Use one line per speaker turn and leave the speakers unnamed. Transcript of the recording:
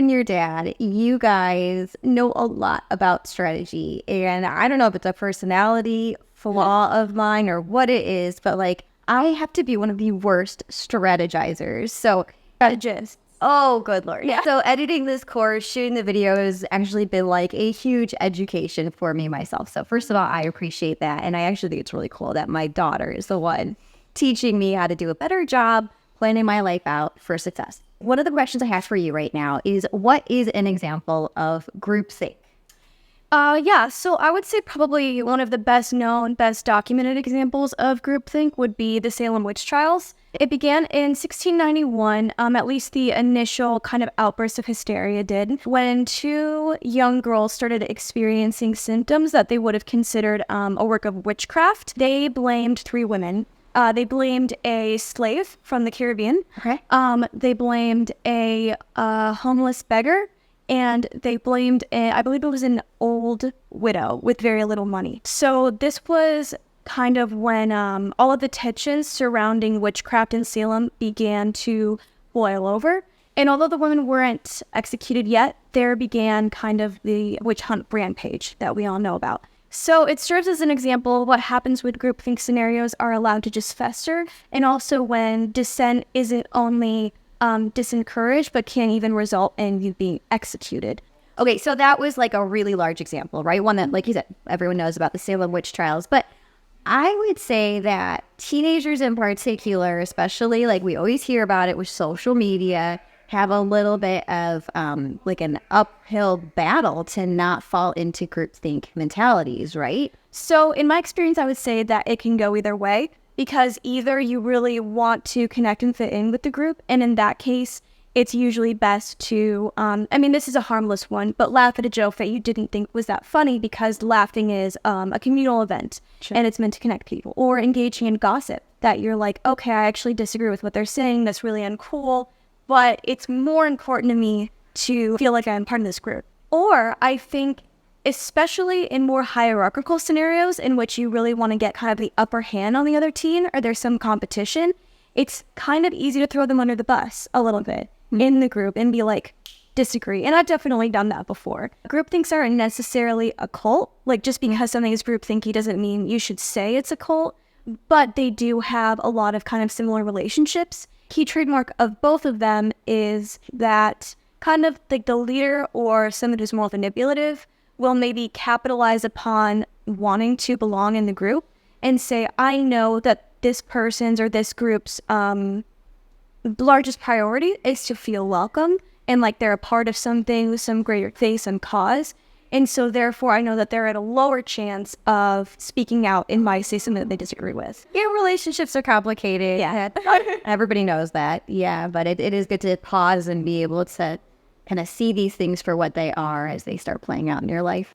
and your dad, you guys know a lot about strategy. And I don't know if it's a personality flaw of mine or what it is, but like I have to be one of the worst strategizers. So,
Strategist.
oh, good Lord.
Yeah.
So editing this course, shooting the video has actually been like a huge education for me myself. So first of all, I appreciate that. And I actually think it's really cool that my daughter is the one teaching me how to do a better job planning my life out for success. One of the questions I have for you right now is, what is an example of groupthink?
Yeah, so I would say probably one of the best known, best documented examples of groupthink would be the Salem witch trials. It began in 1691, at least the initial kind of outburst of hysteria did, when two young girls started experiencing symptoms that they would have considered a work of witchcraft. They blamed three women. They blamed a slave from the Caribbean.
Okay.
They blamed a homeless beggar. And they blamed, I believe it was an old widow with very little money. So this was kind of when all of the tensions surrounding witchcraft in Salem began to boil over. And although the women weren't executed yet, there began kind of the witch hunt rampage that we all know about. So it serves as an example of what happens when groupthink scenarios are allowed to just fester, and also when dissent isn't only disencouraged, but can even result in you being executed.
Okay, so that was like a really large example, right? One that, like you said, everyone knows about the Salem witch trials. But I would say that teenagers in particular, especially like we always hear about it with social media, have a little bit of like an uphill battle to not fall into groupthink mentalities, right?
So in my experience, I would say that it can go either way, because either you really want to connect and fit in with the group, and in that case, it's usually best to, this is a harmless one, but laugh at a joke that you didn't think was that funny, because laughing is a communal event.
Sure.
And it's meant to connect people. Or engaging in gossip that you're like, okay, I actually disagree with what they're saying. That's really uncool, but it's more important to me to feel like I'm part of this group. Or I think, especially in more hierarchical scenarios in which you really want to get kind of the upper hand on the other teen, or there's some competition, it's kind of easy to throw them under the bus a little bit in the group and be like, disagree. And I've definitely done that before. Groupthinks aren't necessarily a cult. Like, just because something is groupthinky doesn't mean you should say it's a cult, but they do have a lot of kind of similar relationships. Key trademark of both of them is that kind of like the leader or someone who's more manipulative will maybe capitalize upon wanting to belong in the group and say, I know that this person's or this group's largest priority is to feel welcome and like they're a part of something, some greater thing, some cause. And so therefore, I know that they're at a lower chance of speaking out and might say something that they disagree with.
Yeah, relationships are complicated.
Yeah.
Everybody knows that. Yeah, but it is good to pause and be able to kind of see these things for what they are as they start playing out in your life.